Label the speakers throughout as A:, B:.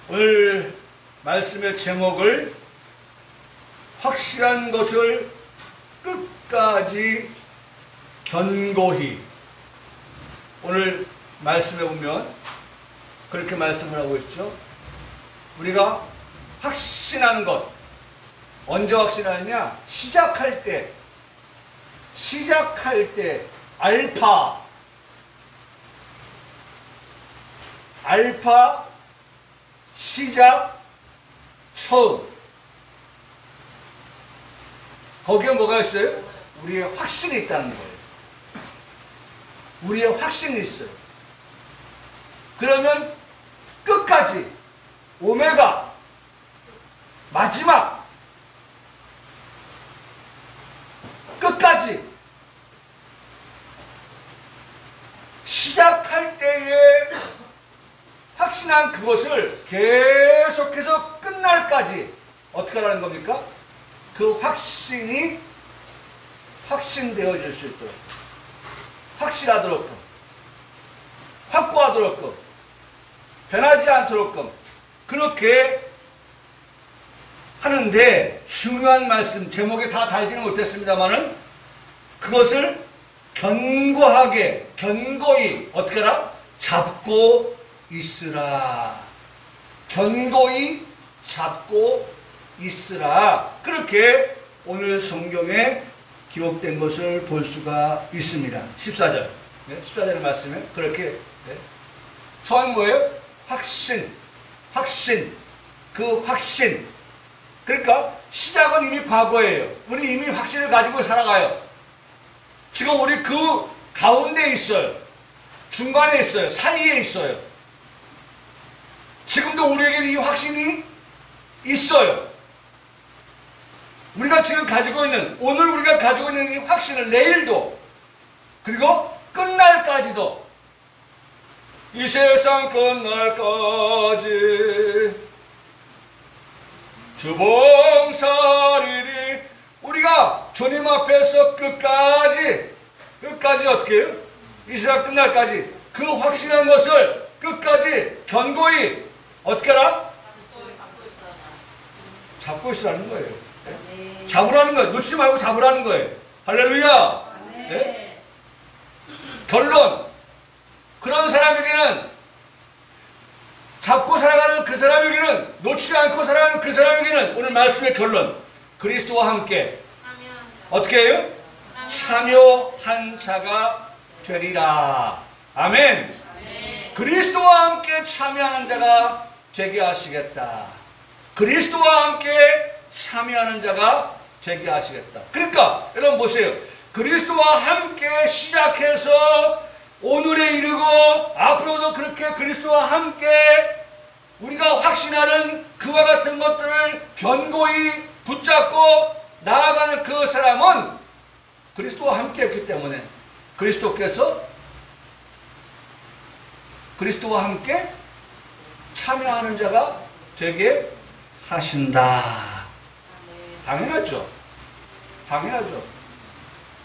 A: 오늘 말씀의 제목을 확실한 것을 끝까지 견고히, 오늘 말씀에 보면 그렇게 말씀을 하고 있죠. 우리가 확신하는 것, 언제 확신하느냐? 시작할 때 알파 시작 처음, 거기에 뭐가 있어요? 우리의 확신이 있다는 거예요. 우리의 확신이 있어요. 그러면 끝까지 오메가 마지막 끝까지 시작할 때에 확신한 그것을 계속해서 끝날까지 어떻게 하라는 겁니까? 그 확신이 확신되어질 수 있도록, 확실하도록끔, 확고하도록끔, 변하지 않도록끔 그렇게 하는데, 중요한 말씀, 제목에 다 달지는 못했습니다만은 그것을 견고하게, 견고히 어떻게 하라? 잡고 있으라. 견고히 잡고 있으라. 그렇게 오늘 성경에 기록된 것을 볼 수가 있습니다. 14절. 14절의 말씀에 그렇게, 처음이 뭐예요? 확신. 그 확신. 그러니까 시작은 이미 과거예요. 우리 이미 확신을 가지고 살아가요. 지금 우리 그 가운데 있어요. 중간에 있어요. 사이에 있어요. 지금도 우리에게는 이 확신이 있어요. 우리가 지금 가지고 있는, 오늘 우리가 가지고 있는 이 확신을 내일도, 그리고 끝날까지도, 이 세상 끝날까지 주봉사리리, 우리가 주님 앞에서 끝까지 어떻게 해요? 이 세상 끝날까지 그 확신한 것을 끝까지 견고히 어떻게 하라? 잡고 있으라는 거예요. 네? 잡으라는 거예요. 놓치지 말고 잡으라는 거예요. 할렐루야. 네? 결론, 그런 사람에게는, 잡고 살아가는 그 사람에게는, 놓치지 않고 살아가는 그 사람에게는, 오늘 말씀의 결론, 그리스도와 함께 어떻게 해요? 참여한 자가 되리라. 아멘. 그리스도와 함께 참여하는 자가 되게 하시겠다. 그리스도와 함께 참여하는 자가 되게 하시겠다. 그러니까 여러분 보세요. 그리스도와 함께 시작해서 오늘에 이르고 앞으로도 그렇게 그리스도와 함께 우리가 확신하는 그와 같은 것들을 견고히 붙잡고 나아가는 그 사람은 그리스도와 함께 했기 때문에 그리스도께서 그리스도와 함께 참여하는 자가 되게 하신다. 당연하죠. 당연하죠.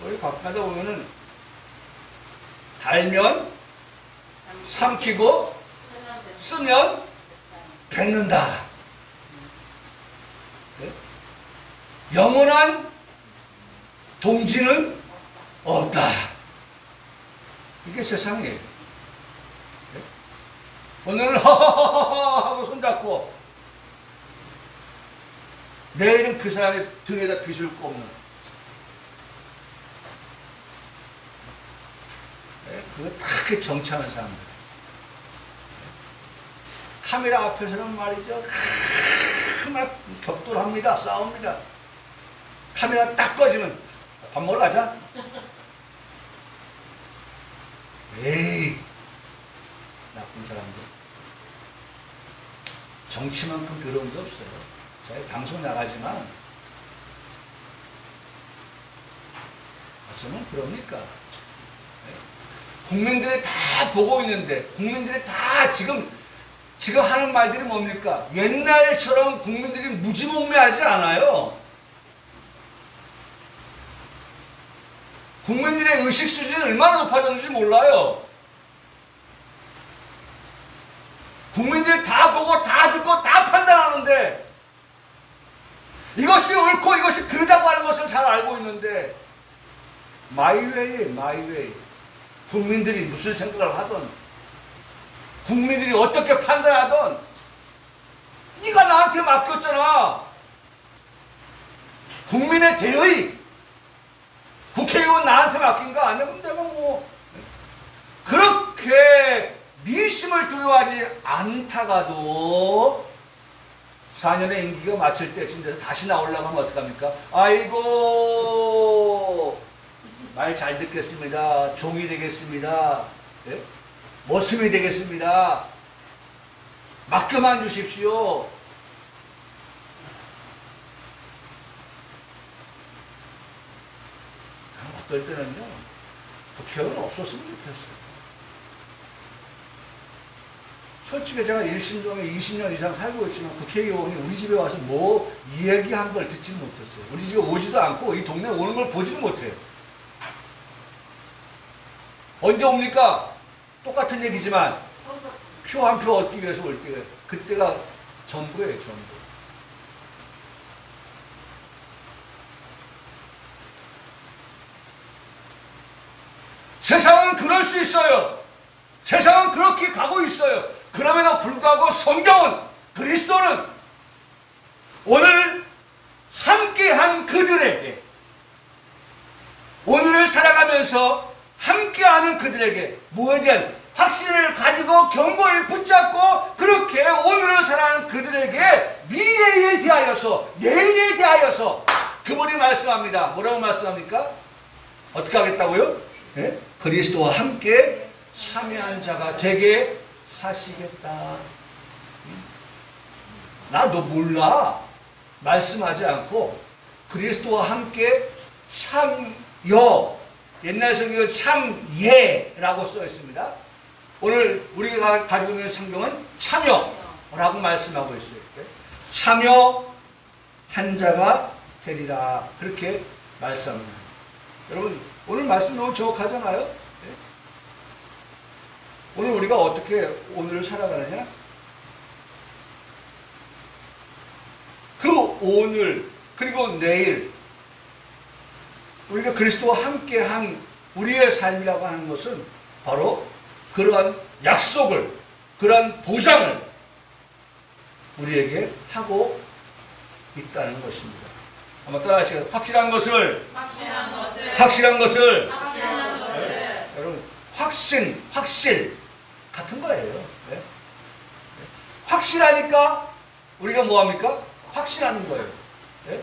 A: 우리 가까이 보면은 달면 삼키고 쓰면 뱉는다. 네? 영원한 동지는 없다. 이게 세상이에요. 네? 오늘은 하하하하 하고 손잡고 내일은 그 사람의 등에다 빗을 꼽는, 그거 딱 정치하는 사람들. 카메라 앞에서는 말이죠, 막 격돌합니다. 싸웁니다. 카메라 딱 꺼지면 밥 먹으러 가자. 에이, 나쁜 사람들. 정치만큼 더러운 게 없어요. 저희 방송 나가지만 어쩌면 그럽니까? 국민들이 다 보고 있는데, 국민들이 다 지금 하는 말들이 뭡니까? 옛날처럼 국민들이 무지몽매하지 않아요. 국민들의 의식 수준이 얼마나 높아졌는지 몰라요. 국민들이 다 보고 다 듣고 다 판단하는데 이것이 옳고 이것이 그르다고 하는 것을 잘 알고 있는데 마이웨이 마이웨이 국민들이 무슨 생각을 하든 국민들이 어떻게 판단하든 네가 나한테 맡겼잖아. 국민의 대의 국회의원 나한테 맡긴 거 아니야? 그럼 내가 뭐 그렇게 민심을 두려워하지 않다가도 4년의 임기가 마칠 때쯤 돼서 다시 나오려고 하면 어떡합니까? 아이고 말 잘 듣겠습니다. 종이 되겠습니다. 예? 머슴이 되겠습니다. 맡겨만 주십시오. 어떨 때는요, 국회의원 없었으면 좋겠어요. 솔직히 제가 일신동에 20년 이상 살고 있지만 국회의원이 우리 집에 와서 뭐 이야기한 걸 듣지는 못했어요. 우리 집에 오지도 않고 이 동네에 오는 걸 보지는 못해요. 언제 옵니까? 똑같은 얘기지만 표 한 표 얻기 위해서 올 때 그때가 전부예요. 전부. 세상은 그럴 수 있어요. 세상은 그렇게 가고 있어요. 그럼에도 불구하고 성경은, 그리스도는 오늘 함께한 그들에게, 오늘을 살아가면서 함께하는 그들에게 뭐에 대한 확신을 가지고 견고히 붙잡고 그렇게 오늘을 살아가는 그들에게 미래에 대하여서, 내일에 대하여서 그분이 말씀합니다. 뭐라고 말씀합니까? 어떻게 하겠다고요? 네? 그리스도와 함께 참여한 자가 되게 하시겠다. 나 너 몰라. 말씀하지 않고 그리스도와 함께 참여, 옛날 성경은 참예라고 써 있습니다. 오늘 우리가 가지고 있는 성경은 참여라고 말씀하고 있어요. 참여한 자가 되리라. 그렇게 말씀합니다. 여러분 오늘 말씀 너무 정확하잖아요. 네? 오늘 우리가 어떻게 오늘을 살아가느냐? 그 오늘 그리고 내일 우리가 그리스도와 함께한 우리의 삶이라고 하는 것은 바로 그러한 약속을, 그러한 보장을 우리에게 하고 있다는 것입니다. 한번 따라하시겠어요? 확실한 것을, 확실한 것을, 네? 여러분 확실 같은 거예요. 네? 확실하니까 우리가 뭐합니까? 확신하는 거예요. 네?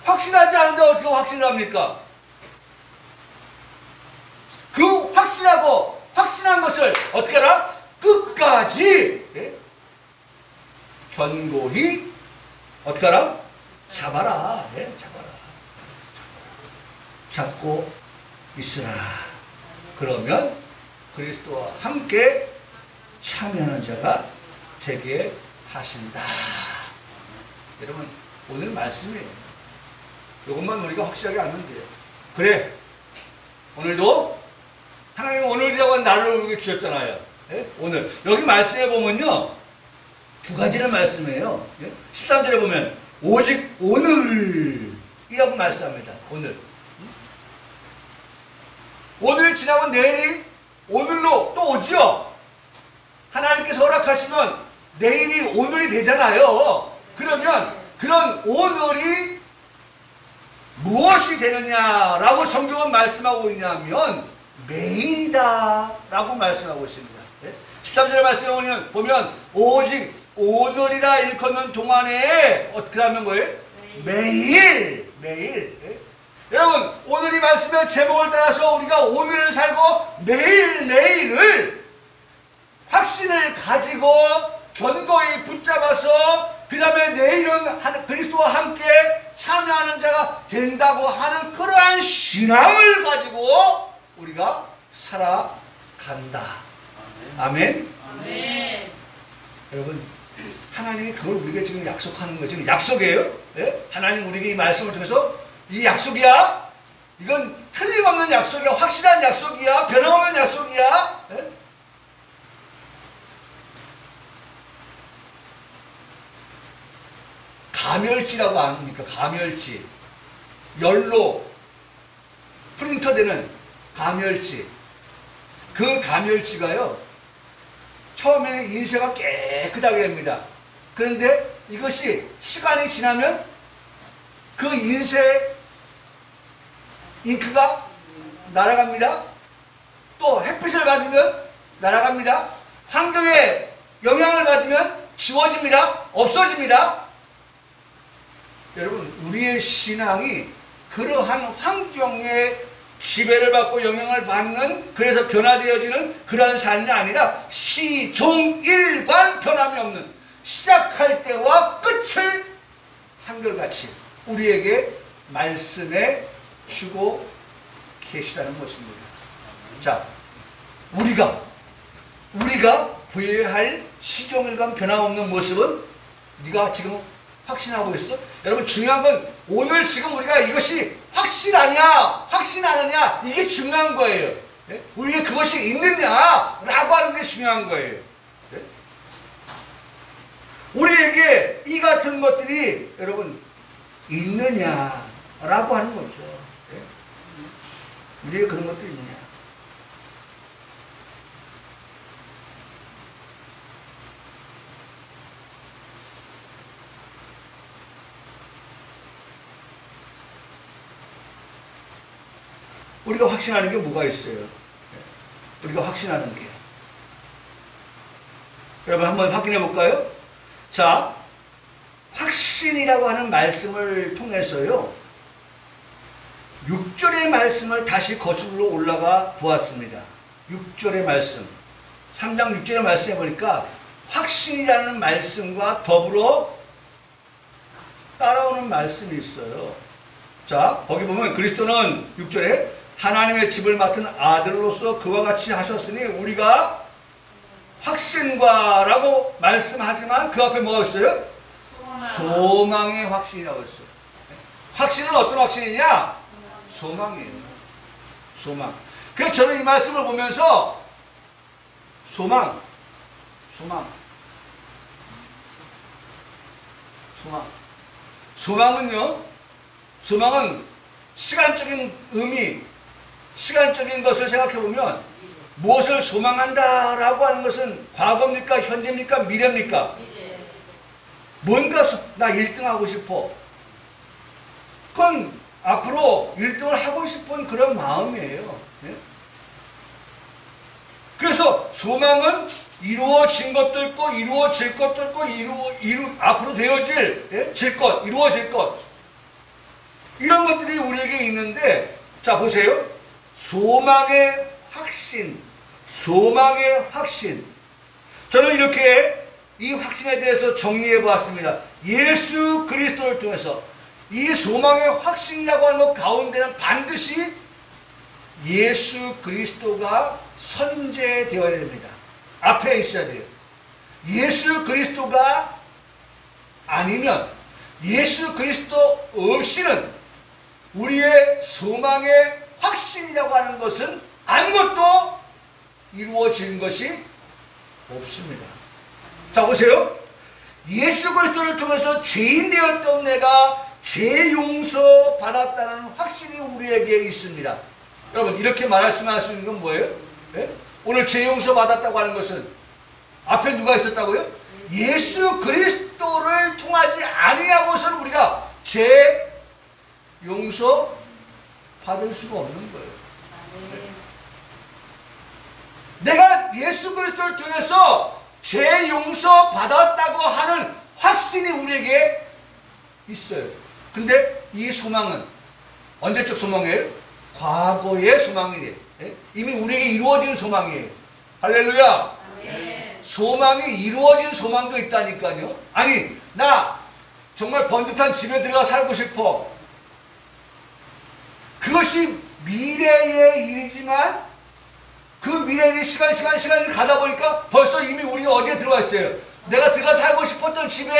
A: 확신하지 않은데 어떻게 확신을 합니까? 그 확신하고 확신한 것을 어떻게 하라? 끝까지 네? 견고히 어떻게 하라? 잡아라. 네? 잡아라. 잡고 있으라. 그러면 그리스도와 함께 참여하는 자가 되게 하신다. 여러분 오늘 말씀이에요. 이것만 우리가 확실하게 알면 돼요. 그래 오늘도 하나님은 오늘이라고 한 날을 우리에게 주셨잖아요. 예? 오늘 여기 말씀에 보면요 두 가지를 말씀해요. 예? 13절에 보면 오직 오늘이라고 말씀합니다. 오늘 오늘이 지나고 내일이 오늘로 또 오죠. 하나님께서 허락하시면 내일이 오늘이 되잖아요. 그러면 그런 오늘이 무엇이 되느냐라고 성경은 말씀하고 있냐면 매일이다 라고 말씀하고 있습니다. 13절의 말씀에 보면 오직 오늘이라 일컫는 동안에 어떻게 하면 뭐예요? 매일. 여러분 오늘 이 말씀의 제목을 따라서 우리가 오늘을 살고 내일을 확신을 가지고 견고히 붙잡아서 그 다음에 내일은 그리스도와 함께 참여하는 자가 된다고 하는 그러한 신앙을 가지고 우리가 살아간다. 아멘? 아멘. 여러분 하나님이 그걸 우리에게 지금 약속하는 거예요. 지금 약속이에요. 예? 하나님 우리에게 이 말씀을 통해서 이 약속이야. 이건 틀림없는 약속이야. 확실한 약속이야. 변함없는 약속이야. 예? 가멸지라고 아닙니까? 가멸지. 열로 프린터되는 가멸지. 그 가멸지가요, 처음에는 인쇄가 깨끗하게 됩니다. 그런데 이것이 시간이 지나면 그 인쇄 잉크가 날아갑니다. 또 햇빛을 받으면 날아갑니다. 환경에 영향을 받으면 지워집니다. 없어집니다. 여러분, 우리의 신앙이 그러한 환경에 지배를 받고 영향을 받는, 그래서 변화되어지는 그러한 삶이 아니라 시종일관 변함이 없는, 시작할 때와 끝을 한결같이 우리에게 말씀해 주고 계시다는 것입니다. 자, 우리가 보여야 할 시종일관 변함없는 모습은 네가 지금 확신하고 있어? 여러분, 중요한 건 오늘 지금 우리가 이것이 확신하냐 확신 안 하냐, 이게 중요한 거예요. 예? 우리에게 그것이 있느냐라고 하는 게 중요한 거예요. 예? 우리에게 이 같은 것들이 여러분 있느냐라고 하는 거죠. 예? 우리에게 그런 것들이 있느냐. 우리가 확신하는 게 뭐가 있어요? 우리가 확신하는 게. 여러분 한번 확인해 볼까요? 자, 확신이라고 하는 말씀을 통해서요, 6절의 말씀을 다시 거슬러 올라가 보았습니다. 6절의 말씀. 3장 6절의 말씀에 보니까 확신이라는 말씀과 더불어 따라오는 말씀이 있어요. 자, 거기 보면 그리스도는 6절에 하나님의 집을 맡은 아들로서 그와 같이 하셨으니 우리가 확신과 라고 말씀하지만 그 앞에 뭐가 있어요? 소망의 확신이라고 했어요. 확신은 어떤 확신이냐? 소망이에요. 소망. 그래서 저는 이 말씀을 보면서 소망은 시간적인 의미, 시간적인 것을 생각해보면 무엇을 소망한다라고 하는 것은 과거입니까? 현재입니까? 미래입니까? 뭔가 나 1등 하고 싶어. 그건 앞으로 1등을 하고 싶은 그런 마음이에요. 예? 그래서 소망은 이루어진 것도 있고 이루어질 것도 있고 앞으로 되어질 질 것, 이루어질 것, 이런 것들이 우리에게 있는데, 자 보세요. 소망의 확신. 저는 이렇게 이 확신에 대해서 정리해 보았습니다. 예수 그리스도를 통해서 이 소망의 확신이라고 하는 것 가운데는 반드시 예수 그리스도가 선제되어야 됩니다. 앞에 있어야 돼요. 예수 그리스도가 아니면, 예수 그리스도 없이는 우리의 소망의 확신이라고 하는 것은 아무것도 이루어진 것이 없습니다. 자 보세요. 예수 그리스도를 통해서 죄인 되었던 내가 죄 용서 받았다는 확신이 우리에게 있습니다. 여러분, 이렇게 말할 수 있는 건 뭐예요? 네? 오늘 죄 용서 받았다고 하는 것은 앞에 누가 있었다고요? 예수 그리스도를 통하지 아니하고서는 우리가 죄 용서 받을 수가 없는 거예요. 내가 예수 그리스도를 통해서 죄 용서 받았다고 하는 확신이 우리에게 있어요. 근데 이 소망은 언제적 소망이에요? 과거의 소망이에요. 이미 우리에게 이루어진 소망이에요. 할렐루야. 소망이 이루어진 소망도 있다니까요. 아니, 나 정말 번듯한 집에 들어가 살고 싶어. 그것이 미래의 일이지만 그 미래의 시간이 가다 보니까 벌써 이미 우리가 어디에 들어와 있어요. 내가 들어가 살고 싶었던 집에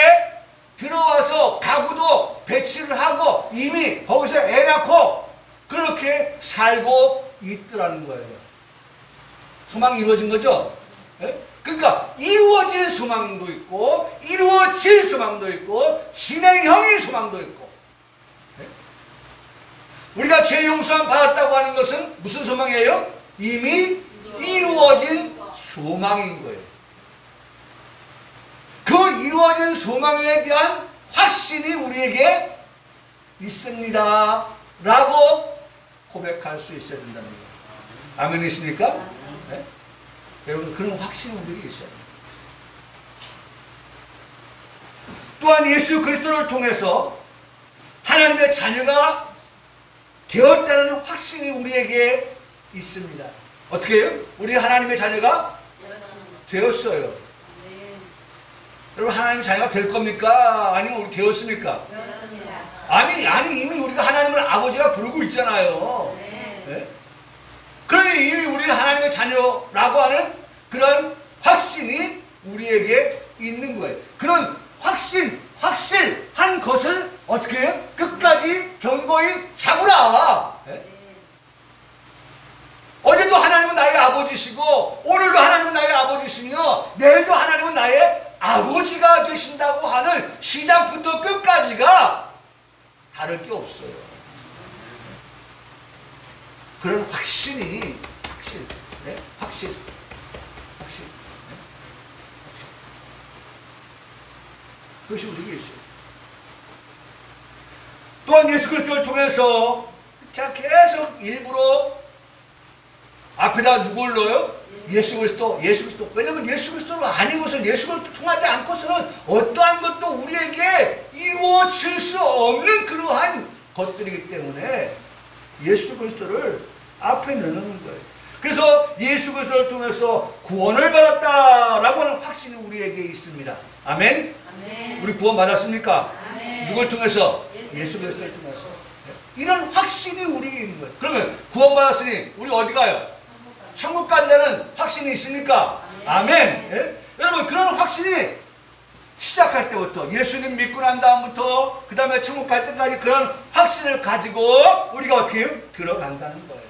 A: 들어와서 가구도 배치를 하고 이미 거기서 애 낳고 그렇게 살고 있더라는 거예요. 소망이 이루어진 거죠? 예? 그러니까 이루어진 소망도 있고 이루어질 소망도 있고 진행형의 소망도 있고. 네? 우리가 죄 용서함 받았다고 하는 것은 무슨 소망이에요? 이미 이루어진 소망인 거예요. 그 이루어진 소망에 대한 확신이 우리에게 있습니다 라고 고백할 수 있어야 된다는 거예요. 아멘 있습니까? 네? 여러분 그런 확신이 우리에게 있어요. 또한 예수 그리스도를 통해서 하나님의 자녀가 되었다는 확신이 우리에게 있습니다. 어떻게 해요? 우리 하나님의 자녀가 되었어요. 여러분 하나님의 자녀가 될 겁니까? 아니면 우리 되었습니까? 아니 이미 우리가 하나님을 아버지라 부르고 있잖아요. 네? 그러니 이미 우리 하나님의 자녀라고 하는 그런 확신이 우리에게 있는 거예요. 그런 확실한 것을 어떻게 해요? 끝까지 견고히 잡으라. 네? 어제도 하나님은 나의 아버지시고 오늘도 하나님은 나의 아버지시며 내일도 하나님은 나의 아버지가 되신다고 하는 시작부터 끝까지가 다를 게 없어요. 그런 확신. 네? 확신. 그것이 우리에게 있어요. 또한 예수 그리스도를 통해서 자 계속 일부러 앞에다 누굴 넣어요? 예수 그리스도. 왜냐면 예수 그리스도가 아닌 것은 예수 그리스도 통하지 않고서는 어떠한 것도 우리에게 이루어질 수 없는 그러한 것들이기 때문에 예수 그리스도를 앞에 넣는 거예요. 그래서 예수 그리스도를 통해서 구원을 받았다라고 하는 확신이 우리에게 있습니다. 아멘? 아멘. 우리 구원 받았습니까? 아멘. 누굴 통해서? 예수 그리스도를 통해서. 이런 확신이 우리에게 있는 거예요. 그러면 구원 받았으니 우리 어디 가요? 천국 간다는 확신이 있습니까? 아멘. 예? 여러분 그런 확신이 시작할 때부터 예수님 믿고 난 다음부터 그 다음에 천국 갈 때까지 그런 확신을 가지고 우리가 어떻게 해요? 들어간다는 거예요.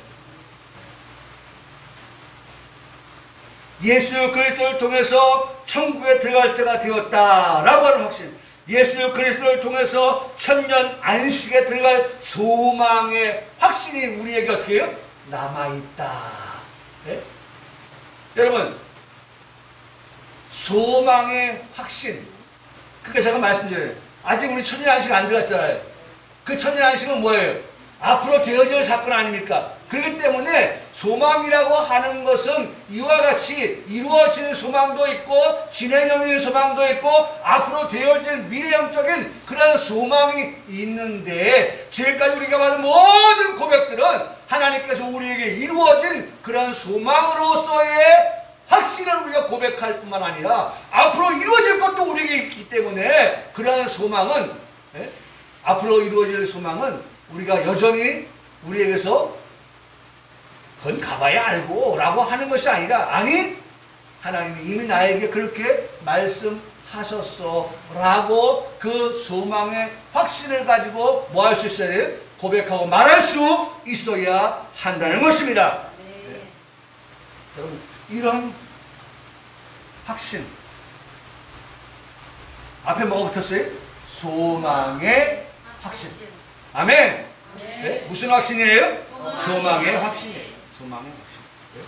A: 예수 그리스도를 통해서 천국에 들어갈 자가 되었다라고 하는 확신. 예수 그리스도를 통해서 천년 안식에 들어갈 소망의 확신이 우리에게 어떻게 해요? 남아있다. 네? 여러분 소망의 확신. 그러니까 제가 말씀드려요. 아직 우리 천년 안식 안 들어갔잖아요. 그 천년 안식은 뭐예요? 앞으로 되어질 사건 아닙니까? 그렇기 때문에 소망이라고 하는 것은 이와 같이 이루어지는 소망도 있고 진행형의 소망도 있고 앞으로 되어질 미래형적인 그런 소망이 있는데 지금까지 우리가 받은 모든 고백들은 하나님께서 우리에게 이루어진 그런 소망으로서의 확신을 우리가 고백할 뿐만 아니라 앞으로 이루어질 것도 우리에게 있기 때문에 그러한 소망은 앞으로 이루어질 소망은 우리가 여전히 우리에게서 그건 가봐야 알고 라고 하는 것이 아니라 아니 하나님이 이미 나에게 그렇게 말씀하셨어 라고 그 소망의 확신을 가지고 뭐 할 수 있어야 돼요? 고백하고 말할 수 있어야 한다는 것입니다. 네. 여러분 이런 확신 앞에 뭐가 붙었어요? 소망의 확신. 아멘. 네? 무슨 확신이에요? 소망의 확신이에요. 소망의 확신. 네?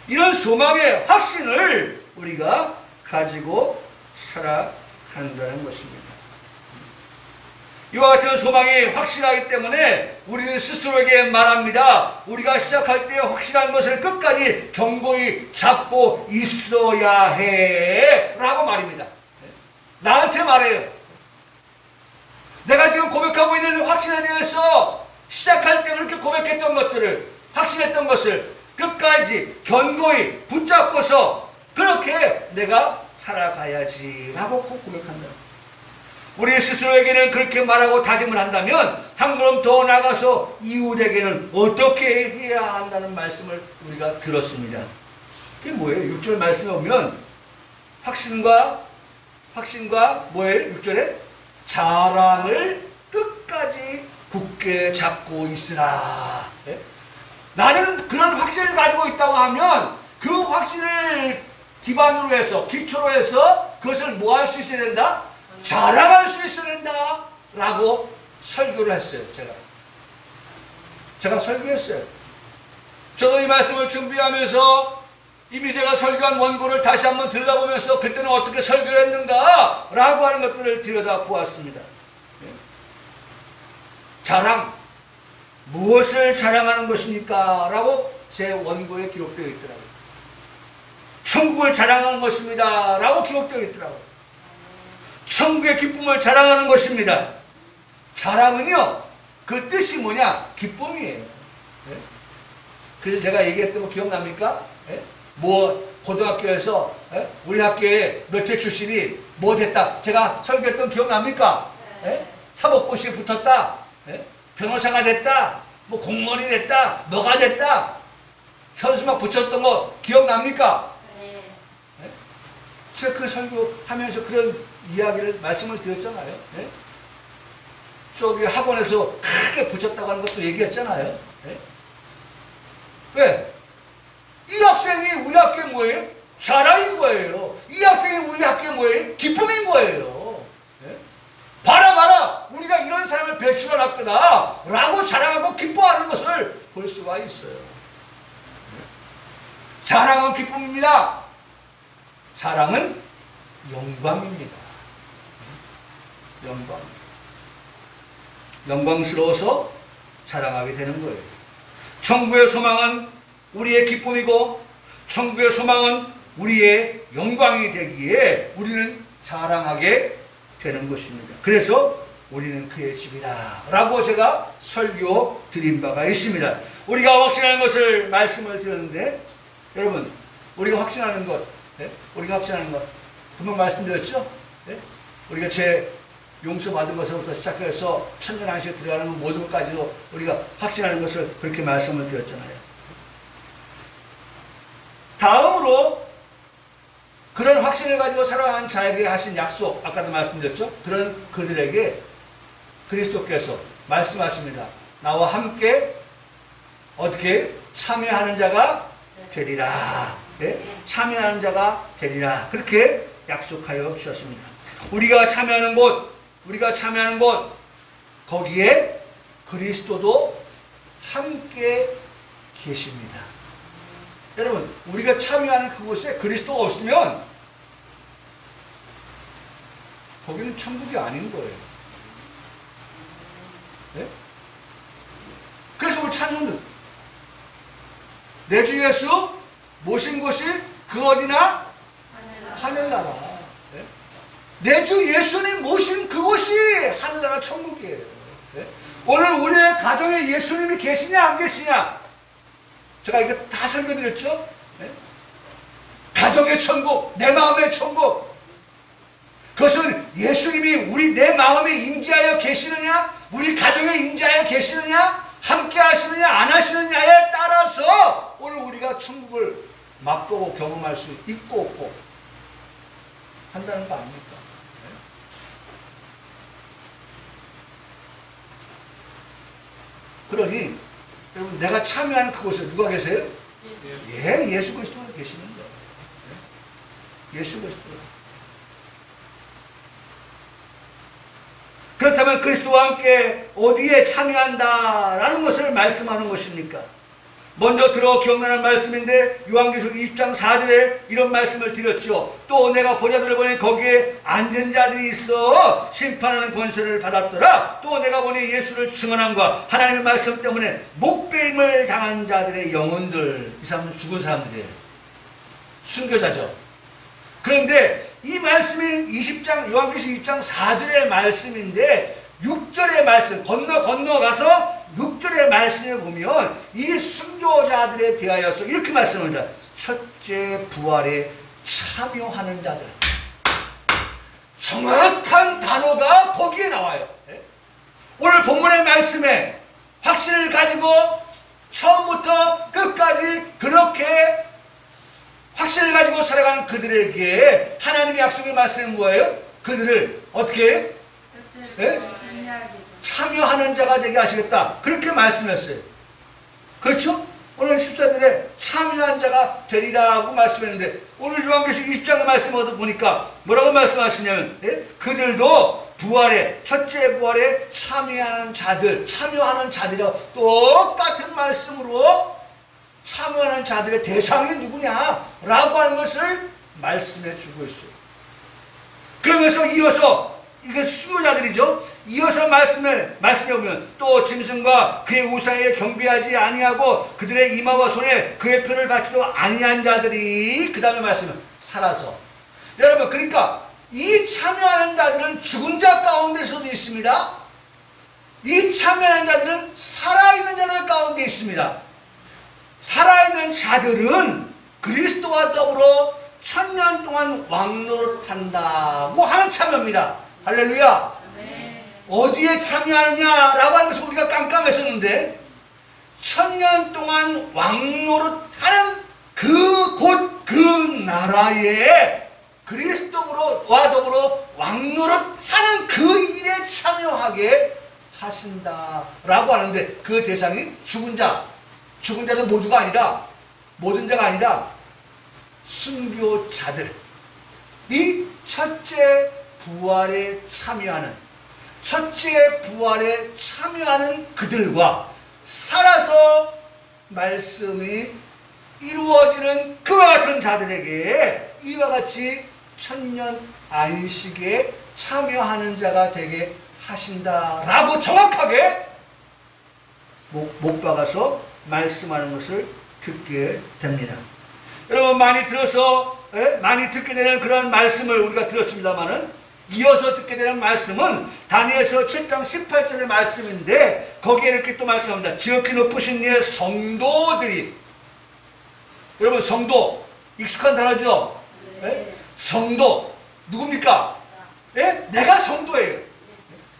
A: 이런 소망의 확신을 우리가 가지고 살아간다는 것입니다. 이와 같은 소망이 확실하기 때문에 우리는 스스로에게 말합니다. 우리가 시작할 때 확실한 것을 끝까지 견고히 잡고 있어야 해 라고 말입니다. 나한테 말해요. 내가 지금 고백하고 있는 확신에 대해서 시작할 때 그렇게 고백했던 것들을 확신했던 것을 끝까지 견고히 붙잡고서 그렇게 내가 살아가야지 라고 꼭 고백한다. 우리 스스로에게는 그렇게 말하고 다짐을 한다면 한 걸음 더 나가서 이웃에게는 어떻게 해야 한다는 말씀을 우리가 들었습니다. 그게 뭐예요? 6절 말씀에 보면 확신과 뭐예요? 6절에 자랑을 끝까지 굳게 잡고 있으라. 네? 나는 그런 확신을 가지고 있다고 하면 그 확신을 기반으로 해서, 기초로 해서 그것을 뭐 할 수 있어야 된다? 자랑할 수 있어야 된다. 라고 설교를 했어요. 제가 설교했어요. 저도 이 말씀을 준비하면서 이미 제가 설교한 원고를 다시 한번 들여다보면서 그때는 어떻게 설교를 했는가 라고 하는 것들을 들여다보았습니다. 자랑, 무엇을 자랑하는 것입니까? 라고 제 원고에 기록되어 있더라고요. 천국을 자랑하는 것입니다. 라고 기록되어 있더라고요. 천국의 기쁨을 자랑하는 것입니다. 자랑은요, 그 뜻이 뭐냐? 기쁨이에요. 그래서 제가 얘기했던 거 기억납니까? 고등학교에서 우리 학교에 몇째 출신이 뭐 됐다. 제가 설교했던 기억납니까? 사법고시에 붙었다. 변호사가 됐다. 뭐 공무원이 됐다. 뭐가 됐다. 현수막 붙였던 거 기억납니까? 제가 그 설교하면서 그런 이야기를 말씀을 드렸잖아요. 저기 학원에서 크게 붙였다고 하는 것도 얘기했잖아요. 왜? 이 학생이 우리 학교에 뭐예요? 자랑인 거예요. 이 학생이 우리 학교에 뭐예요? 기쁨인 거예요. 봐라 우리가 이런 사람을 배출한 학교다 라고 자랑하고 기뻐하는 것을 볼 수가 있어요. 자랑은 기쁨입니다. 자랑은 영광입니다. 영광스러워서 자랑하게 되는 거예요. 천국의 소망은 우리의 기쁨이고 천국의 소망은 우리의 영광이 되기에 우리는 자랑하게 되는 것입니다. 그래서 우리는 그의 집이다 라고 제가 설교 드린 바가 있습니다. 우리가 확신하는 것을 말씀을 드렸는데 여러분 우리가 확신하는 것 분명 말씀드렸죠? 우리가 제 용서받은 것부터 시작해서 천년안식에 들어가는 모든 것까지도 우리가 확신하는 것을 그렇게 말씀을 드렸잖아요. 다음으로 그런 확신을 가지고 살아가는 자에게 하신 약속, 아까도 말씀드렸죠? 그런 그들에게 그리스도께서 말씀하십니다. 나와 함께 어떻게 참여하는 자가 되리라. 참여하는 자가 되리라. 그렇게 약속하여 주셨습니다. 우리가 참여하는 곳, 거기에 그리스도도 함께 계십니다. 여러분, 우리가 참여하는 그곳에 그리스도가 없으면 거기는 천국이 아닌 거예요. 그래서 우리 찬송은 내 주 예수 모신 곳이 그 어디나 하늘나라. 내 주 예수님 모신 그곳이 하늘나라 천국이에요. 오늘 우리의 가정에 예수님이 계시냐 안 계시냐, 제가 이거 다 설명드렸죠. 가정의 천국, 내 마음의 천국, 그것은 예수님이 내 마음에 임재하여 계시느냐, 우리 가정에 임재하여 계시느냐, 함께 하시느냐 안 하시느냐에 따라서 오늘 우리가 천국을 맛보고 경험할 수 있고 없고 한다는 거 아닙니까? 그러니 여러분, 내가 참여하는 그곳에 누가 계세요? 예수 그리스도가 계시는 거예요. 예수 그리스도. 그렇다면 그리스도와 함께 어디에 참여한다라는 것을 말씀하는 것입니까? 먼저 들어 기억나는 말씀인데 요한계시록 20장 4절에 이런 말씀을 드렸죠. 또 내가 보자들을 보니 거기에 앉은 자들이 있어 심판하는 권세를 받았더라. 또 내가 보니 예수를 증언함과 하나님의 말씀 때문에 목배임을 당한 자들의 영혼들, 이 사람은 죽은 사람들이에요. 순교자죠. 그런데 이 말씀인 요한계시록 20장 4절의 말씀인데 6절의 말씀 건너가서 6절의 말씀을 보면 이 순교자들에 대하여서 이렇게 말씀합니다. 첫째 부활에 참여하는 자들. 정확한 단어가 거기에 나와요. 오늘 본문의 말씀에 확신을 가지고 처음부터 끝까지 그렇게 확신을 가지고 살아가는 그들에게 하나님의 약속의 말씀은 뭐예요? 그들을 어떻게 참여하는 자가 되게 하시겠다. 그렇게 말씀했어요. 그렇죠? 오늘 14절에 참여한 자가 되리라고 말씀했는데 오늘 요한계시록 20장의 말씀을 보니까 뭐라고 말씀하시냐면 그들도 부활에 첫째 부활에 참여하는 자들이라고 똑같은 말씀으로 참여하는 자들의 대상이 누구냐라고 하는 것을 말씀해 주고 있어요. 그러면서 이어서 이게 수요자들이죠. 이어서 말씀에 보면 또 짐승과 그의 우상에 경배하지 아니하고 그들의 이마와 손에 그의 표를 받지도 아니한 자들이 그 다음에 말씀은 살아서. 여러분 그러니까 이 참여하는 자들은 죽은 자 가운데서도 있습니다. 이 참여하는 자들은 살아있는 자들 가운데 있습니다. 살아있는 자들은 그리스도와 더불어 1000년 동안 왕노릇한다고 하는 참여입니다. 할렐루야. 어디에 참여하느냐라고 하는 것을 우리가 깜깜했었는데 1000년 동안 왕노릇하는 그 나라에 그리스도와 더불어 왕노릇하는 그 일에 참여하게 하신다라고 하는데 그 대상이 죽은 자들 모두가 아니라 모든 자가 아니라 순교자들 이 첫째 부활에 참여하는 그들과 살아서 말씀이 이루어지는 그와 같은 자들에게 이와 같이 천년 안식에 참여하는 자가 되게 하신다라고 정확하게 못 박아서 말씀하는 것을 듣게 됩니다. 여러분 많이 듣게 되는 그런 말씀을 우리가 들었습니다만은 이어서 듣게 되는 말씀은 다니엘서 7장 18절의 말씀인데 거기에 이렇게 또 말씀합니다. 지극히 높으신 이의 성도들이. 여러분 성도 익숙한 단어죠? 네? 성도 누굽니까? 네? 내가 성도예요.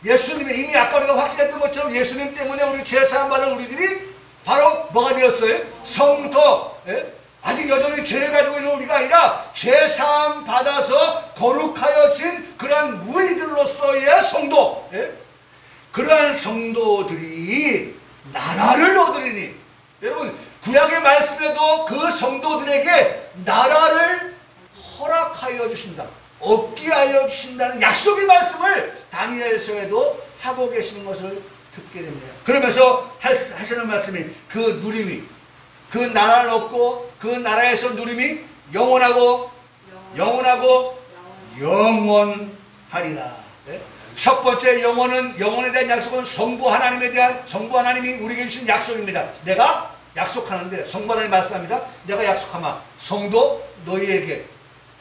A: 예수님이 이미 아까 우리가 확신했던 것처럼 예수님 때문에 우리 죄사함 받은 우리들이 바로 뭐가 되었어요? 성도. 네? 아직 여전히 죄를 가지고 있는 우리가 아니라 죄사함 받아서 거룩하여진 그러한 무리들로서의 성도. 예? 그러한 성도들이 나라를 얻으리니. 여러분 구약의 말씀에도 그 성도들에게 나라를 허락하여 주신다, 얻게 하여 주신다는 약속의 말씀을 다니엘서에도 하고 계시는 것을 듣게 됩니다. 그러면서 하시는 말씀이 그 누림이, 그 나라를 얻고 그 나라에서 누림이 영원하고 영원하리라. 네? 첫 번째 영원에 대한 약속은 성부 하나님이 우리에게 주신 약속입니다. 내가 약속하는데 성부 하나님 말씀합니다. 내가 약속하마 성도 너희에게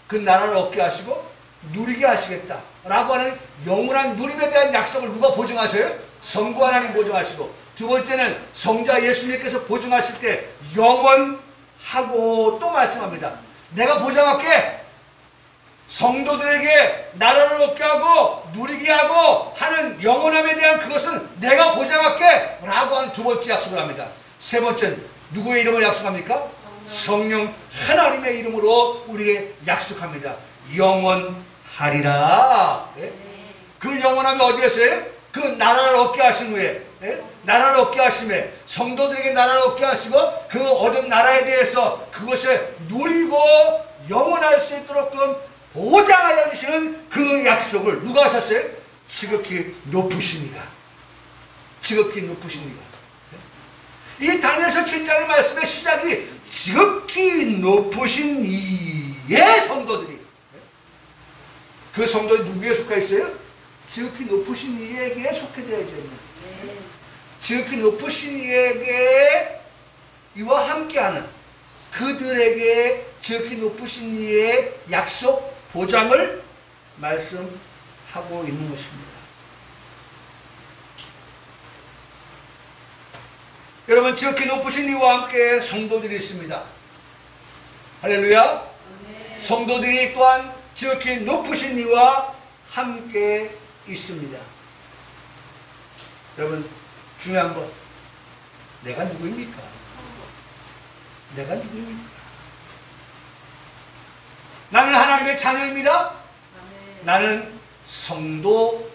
A: 그 나라를 얻게 하시고 누리게 하시겠다 라고 하는 영원한 누림에 대한 약속을 누가 보증하세요? 성부 하나님 보증하시고, 두 번째는 성자 예수님께서 보증하실 때 영원하고 또 말씀합니다. 내가 보장할게. 성도들에게 나라를 얻게 하고 누리게 하고 하는 영원함에 대한 그것은 내가 보장할게 라고 하는 두 번째 약속을 합니다. 세 번째는 누구의 이름으로 약속합니까? 성령 하나님의 이름으로 우리에게 약속합니다. 영원하리라. 예? 그 영원함이 어디에서요? 그 나라를 얻게 하신 후에, 예? 나라를 얻게 하심에 성도들에게 나라를 얻게 하시고 그 얻은 나라에 대해서 그것을 누리고 영원할 수 있도록 보장하여 주시는 그 약속을 누가 하셨어요? 지극히 높으신 이가. 지극히 높으신 이가. 이 다니엘서 7장의 말씀의 시작이 지극히 높으신 이의 성도들이. 그 성도들이 누구에 속해 있어요? 지극히 높으신 이에게 속해 되어 있습니다. 지극히 높으신 이에게 이와 함께하는 그들에게 지극히 높으신 이의 약속 보장을 말씀하고 있는 것입니다. 여러분 지극히 높으신 이와 함께 성도들이 있습니다. 할렐루야. 성도들이 또한 지극히 높으신 이와 함께 있습니다. 여러분 중요한 것, 내가 누구입니까? 내가 누구입니까? 나는 하나님의 자녀입니다. 나는 성도입니다.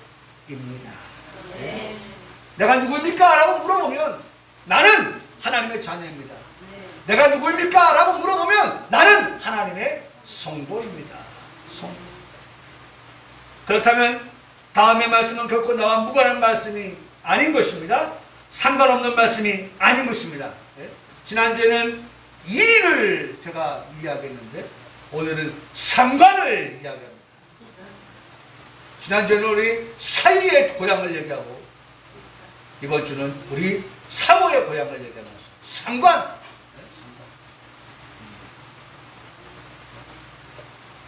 A: 내가 누구입니까? 라고 물어보면 나는 하나님의 자녀입니다. 내가 누구입니까? 라고 물어보면 나는 하나님의 성도입니다. 성도. 그렇다면 다음의 말씀은 결코 나와 무관한 말씀이 아닌 것입니다. 상관없는 말씀이 아닌 것입니다. 지난주에는 일을 제가 이야기했는데 오늘은 상관을 이야기합니다. 지난주에는 우리 사위의 고향을 얘기하고 이번 주는 우리 사모의 고향을 얘기하면서 상관.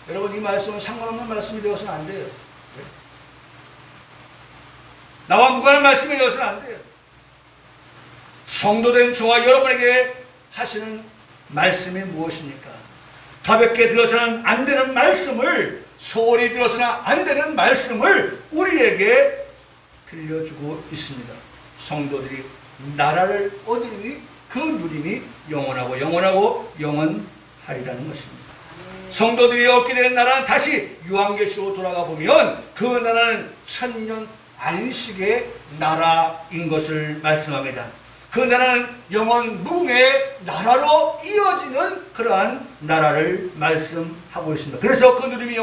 A: 여러분, 이 말씀은 상관없는 말씀이 되어서는 안 돼요. 나와 무관한 말씀이 되어서는 안 돼요. 성도된 저와 여러분에게 하시는 말씀이 무엇입니까? 가볍게 들어서는 안 되는 말씀을, 소홀히 들어서는 안 되는 말씀을 우리에게 들려주고 있습니다. 성도들이 나라를 얻으니 그 누림이 영원하고 영원하리라는 것입니다. 성도들이 얻게 된 나라는 다시 요한계시로 돌아가 보면 그 나라는 천년 안식의 나라인 것을 말씀합니다. 그 나라는 영원 무궁의 나라로 이어지는 그러한 나라를 말씀하고 있습니다. 그래서 그 누림이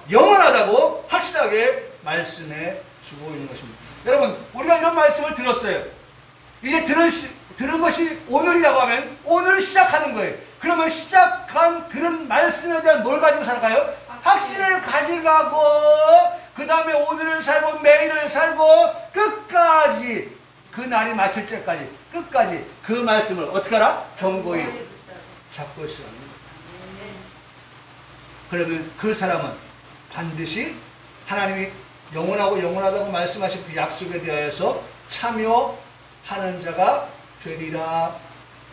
A: 영원하다고 확실하게 말씀해 주고 있는 것입니다. 여러분, 우리가 이런 말씀을 들었어요. 이제 들은 것이 오늘이라고 하면 오늘 시작하는 거예요. 그러면 들은 말씀에 대한 뭘 가지고 살아가요? 확신을 가져가고 그 다음에 오늘을 살고 매일을 살고 끝까지 그 날이 마칠 때까지 끝까지 그 말씀을 어떻게 하라? 견고히 잡고 있어야 합니다. 그러면 그 사람은 반드시 하나님이 영원하다고 말씀하신 그 약속에 대하여서 참여하는 자가 되리라.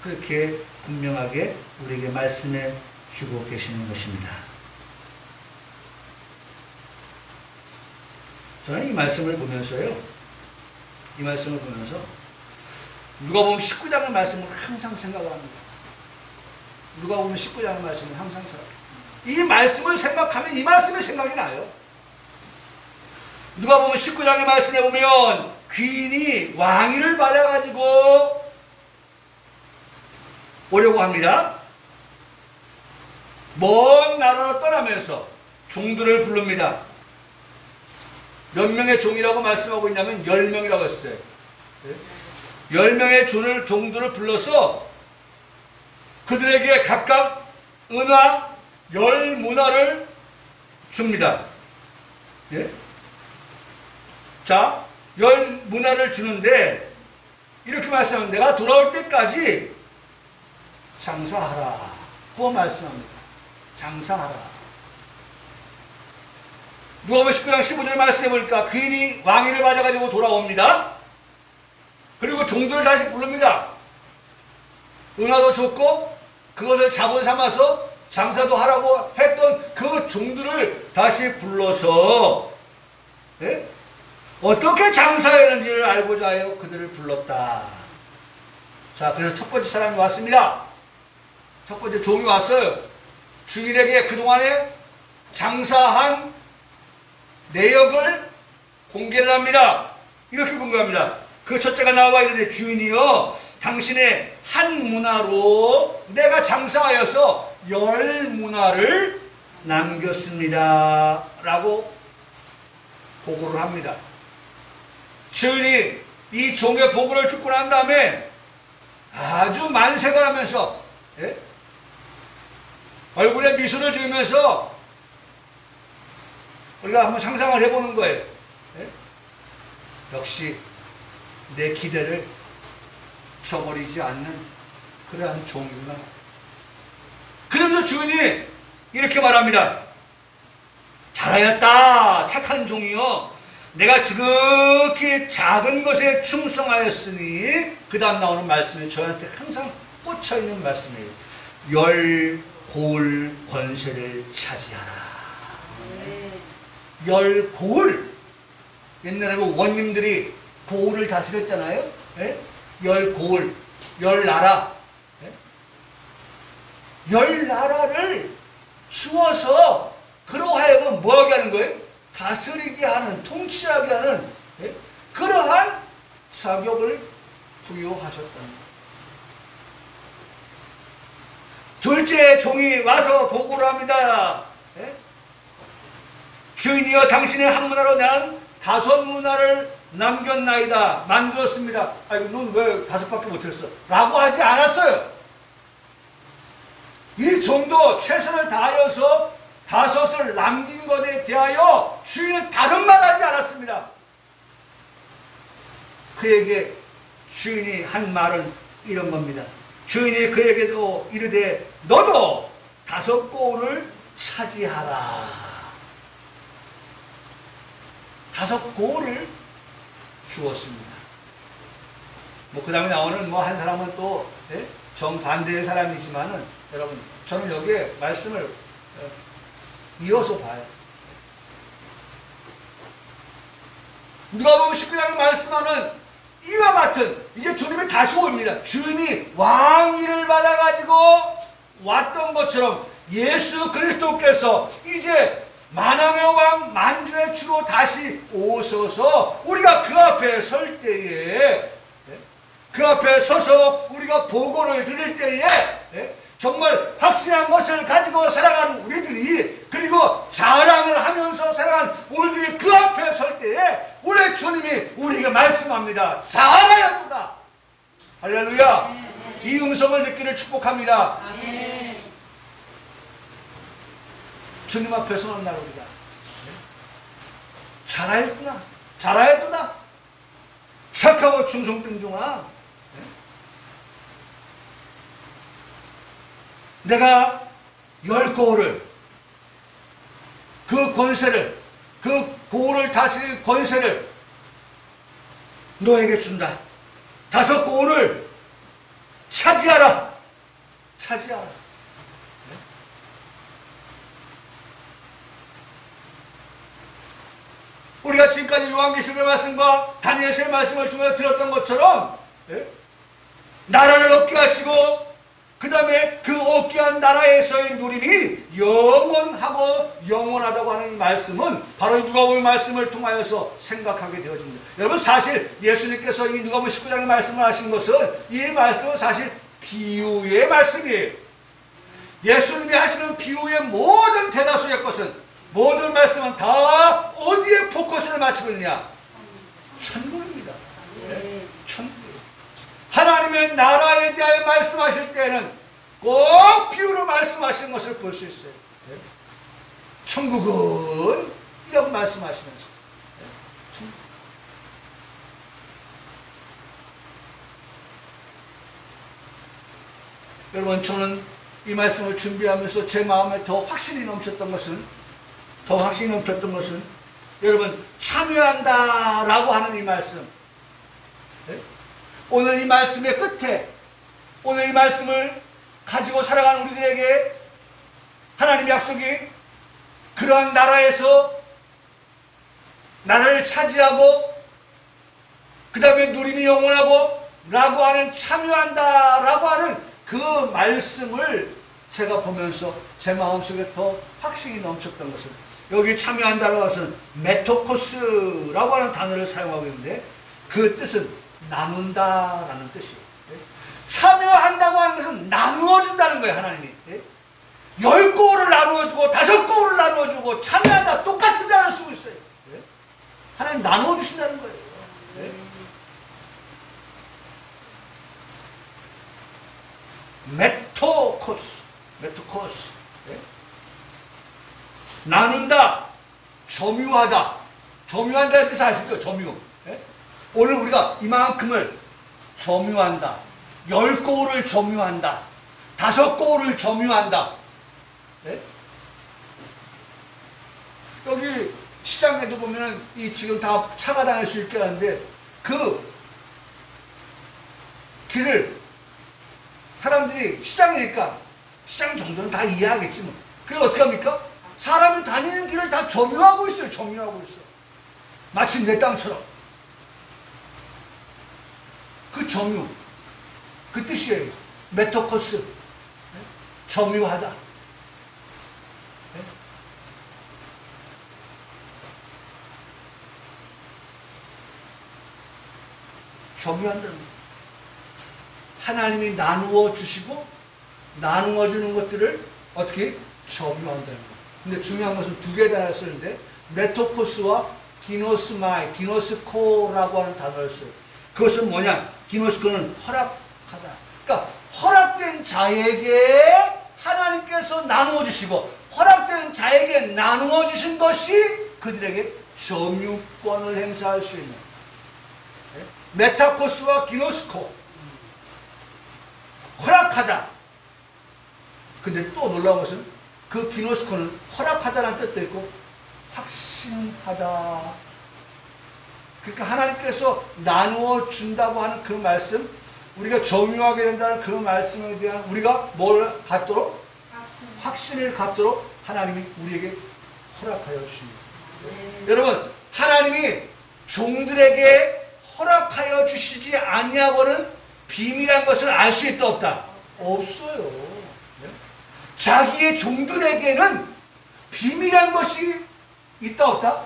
A: 그렇게 분명하게 우리에게 말씀해 주고 계시는 것입니다. 저는 이 말씀을 보면서 누가복음 19장의 말씀을 항상 생각을 합니다. 누가복음 19장의 말씀을 항상 생각합니다. 이 말씀을 생각하면 이 말씀의 생각이 나요. 누가복음 19장의 말씀에 보면 귀인이 왕위를 받아가지고 오려고 합니다. 먼 나라로 떠나면서 종들을 부릅니다. 몇 명의 종이라고 말씀하고 있냐면 10명이라고 했어요. 10명의 종들을 불러서 그들에게 각각 은화 10문화를 줍니다. 예? 자, 10문화를 주는데 이렇게 말씀합니다. 내가 돌아올 때까지 장사하라. 그 말씀합니다. 장사하라. 누가복음 19장 15절 말씀해 보니까 귀인이 왕위를 받아가지고 돌아옵니다. 그리고 종들을 다시 부릅니다. 은화도 줬고 그것을 자본 삼아서 장사도 하라고 했던 그 종들을 다시 불러서 어떻게 장사했는지를 알고자 하여 그들을 불렀다. 자, 그래서 첫 번째 사람이 왔습니다. 첫 번째 종이 왔어요. 주인에게 그동안에 장사한 내역을 공개를 합니다. 이렇게 공개합니다. 그 첫째가 나와 이르되 주인이여 당신의 한 문화로 내가 장사하여서 10문화를 남겼습니다. 라고 보고를 합니다. 주인이 이 종의 보고를 듣고 난 다음에 아주 만색을 하면서 얼굴에 미소를 지으면서 우리가 한번 상상을 해보는 거예요. 역시 내 기대를 저버리지 않는 그러한 종이구나. 그러면서 주인이 이렇게 말합니다. 잘하였다 착한 종이여 내가 지극히 작은 것에 충성하였으니 그 다음 나오는 말씀이 저한테 항상 꽂혀있는 말씀이에요. 10고을 권세를 차지하라. 10고을. 옛날에 원님들이 고을을 다스렸잖아요. 10고을, 10나라. 10나라를 주어서 그러하여금 뭐하게 하는 거예요? 다스리게 하는, 통치하게 하는 그러한 자격을 부여하셨다는 거예요. 둘째 종이 와서 보고를 합니다. 예? 주인이여 당신의 한 문화로 나는 5문화를 남겼나이다. 만들었습니다. 아이고 넌 왜 5밖에 못했어? 라고 하지 않았어요. 이 종도 최선을 다하여서 5을 남긴 것에 대하여 주인은 다른 말 하지 않았습니다. 그에게 주인이 한 말은 이런 겁니다. 주인이 그에게도 이르되 너도 5고울을 차지하라. 5고울을 주었습니다. 뭐 그 다음에 나오는 뭐 한 사람은 또 정반대의 사람이지만은 여러분 저는 여기에 말씀을 이어서 봐요. 누가복음 19장에 말씀하는 이와 같은 이제 주님이 다시 옵니다. 주님이 왕위를 받아가지고 왔던 것처럼 예수 그리스도께서 이제 만왕의 왕 만주의 주로 다시 오셔서 우리가 그 앞에 설 때에 그 앞에 서서 우리가 보고를 드릴 때에 정말 확실한 것을 가지고 살아가는 우리들이 그리고 자랑을 하면서 살아가는 우리들이 그 앞에 설 때에 우리 주님이 우리에게 말씀합니다. 잘하였도다. 할렐루야. 이 음성을 듣기를 축복합니다. 주님 앞에 서는 날 우리가 잘하였구나. 잘하였도다. 착하고 충성된 종아, 내가 10고울을 그 권세를 그 고울을 다스릴 권세를 너에게 준다. 5고울을 차지하라. 차지하라. 우리가 지금까지 요한계시록의 말씀과 다니엘서의 말씀을 통해 들었던 것처럼 나라를 얻게 하시고 그 다음에 그 얻게한 나라에서의 누림이 영원하고 영원하다고 하는 이 말씀은 바로 이 누가복음 말씀을 통하여서 생각하게 되어집니다. 여러분 사실 예수님께서 이 누가복음 19장의 말씀을 하신 것은 이 말씀은 사실 비유의 말씀이에요. 예수님이 하시는 비유의 모든 대다수의 것은 모든 말씀은 다 어디에 포커스를 맞추고 있느냐? 천국입니다. 천국. 하나님의 나라에 대하여 말씀하실 때는 꼭 비유로 말씀하시는 것을 볼 수 있어요. 천국은 이라고 말씀하시면서 여러분 저는 이 말씀을 준비하면서 제 마음에 더 확신이 넘쳤던 것은 여러분 참여한다 라고 하는 이 말씀, 오늘 이 말씀의 끝에 오늘 이 말씀을 가지고 살아가는 우리들에게 하나님 약속이 그러한 나라에서 나라를 차지하고 그 다음에 누림이 영원하고 라고 하는 참여한다 라고 하는 그 말씀을 제가 보면서 제 마음속에 더 확신이 넘쳤던 것은 여기 참여한다라고 해서 메토코스라고 하는 단어를 사용하고 있는데 그 뜻은 나눈다라는 뜻이에요. 참여한다고 하는 것은 나누어준다는 거예요. 하나님이 10고울을 나누어주고 5고울을 나누어주고 참여한다 똑같은 단어를 쓰고 있어요. 하나님 나누어주신다는 거예요. 메토코스 나눈다, 점유하다. 점유한다는 뜻 아시죠? 점유. 오늘 우리가 이만큼을 점유한다. 10고울을 점유한다. 5고울을 점유한다. 여기 시장에도 보면은 이 지금 다 차가 다닐 수 있게 하는데 그 길을 사람들이 시장이니까 시장 정도는 다 이해하겠지 뭐. 그게 어떻게 합니까? 사람이 다니는 길을 다 점유하고 있어요. 점유하고 있어. 마치 내 땅처럼. 그 점유. 그 뜻이에요. 메토코스. 점유하다. 점유한다는 거예요. 하나님이 나누어 주시고 나누어 주는 것들을 어떻게 점유한다는 거예요. 근데 중요한 것은 두 개의 단어를 쓰는데 메토코스와 기노스마이, 기노스코라고 하는 단어를 써요. 그것은 뭐냐? 기노스코는 허락하다. 그러니까 허락된 자에게 하나님께서 나누어 주시고 허락된 자에게 나누어 주신 것이 그들에게 점유권을 행사할 수 있는 메타코스와 기노스코, 허락하다. 근데 또 놀라운 것은 그 기노스코는 허락하다라는 뜻도 있고 확신하다. 그러니까 하나님께서 나누어 준다고 하는 그 말씀, 우리가 점유하게 된다는 그 말씀에 대한 우리가 뭘 갖도록? 확신을 갖도록 하나님이 우리에게 허락하여 주십니다. 여러분, 하나님이 종들에게 허락하여 주시지 않냐고는 비밀한 것을 알 수 있다 없다? 없어요. 자기의 종들에게는 비밀한 것이 있다 없다?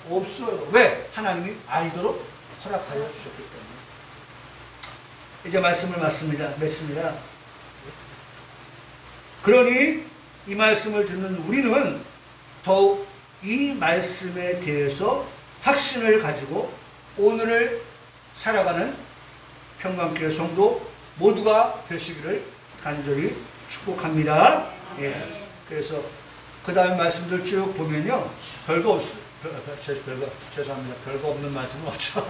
A: 없어요. 왜? 하나님이 알도록 허락하여 주셨기 때문에. 이제 말씀을 맺습니다. 그러니 이 말씀을 듣는 우리는 더욱 이 말씀에 대해서 확신을 가지고 오늘을 살아가는 평강교회 성도 모두가 되시기를 간절히 축복합니다. 예. 그래서 그 다음 말씀들 쭉 보면요, 별거 없는 말씀은 없죠.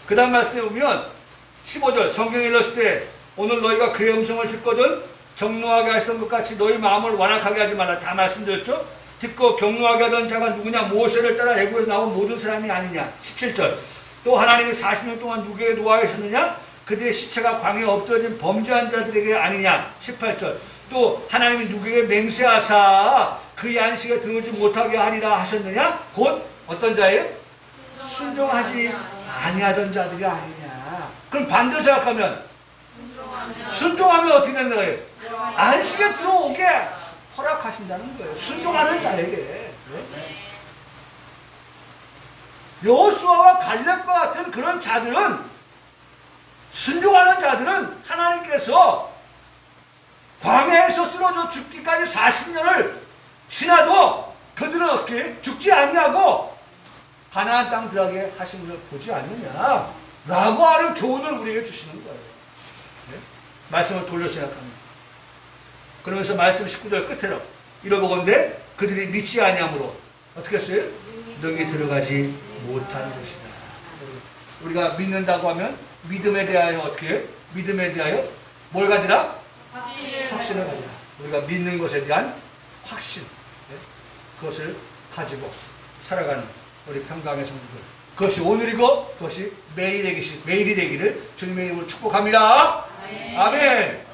A: 그 다음 말씀에 보면 15절 성경에 일렀을 때 오늘 너희가 그의 음성을 듣거든 경노하게 하시던 것 같이 너희 마음을 완악하게 하지 말라. 다 말씀드렸죠. 듣고 경노하게 하던 자가 누구냐? 모세를 따라 애굽에서 나온 모든 사람이 아니냐. 17절 또 하나님이 40년 동안 누구에게 노하셨느냐? 그들의 시체가 광야에 엎드러진 범죄한 자들에게 아니냐. 18절 또 하나님이 누구에게 맹세하사 그의 안식에 들어오지 못하게 하리라 하셨느냐? 곧 어떤 자예요? 순종하지 아니하던 자들이 아니냐. 그럼 반대로 생각하면 순종하면 어떻게 되는 거예요? 안식에 들어오게 허락하신다는 거예요. 순종하는 자에게. 여호수아와 갈렙과 같은 그런 자들은, 순종하는 자들은 하나님께서 광야에서 쓰러져 죽기까지 40년을 지나도 그들은 어떻게 죽지 아니하고 가나안 땅 들어가게 하신 것을 보지 않느냐라고 하는 교훈을 우리에게 주시는 거예요. 네? 말씀을 돌려 생각합니다. 그러면서 말씀 19절 끝으로 이러보건대 그들이 믿지 아니함으로 어떻게 했어요? 너희 들어가지 못한 것이다. 우리가 믿는다고 하면 믿음에 대하여 어떻게 해요? 믿음에 대하여 뭘 가지라? 확신을 가지라. 우리가 믿는 것에 대한 확신, 네? 그것을 가지고 살아가는 우리 평강의 성도들, 그것이 오늘이고 그것이 매일이 되기를 주님의 이름으로 축복합니다. 아멘.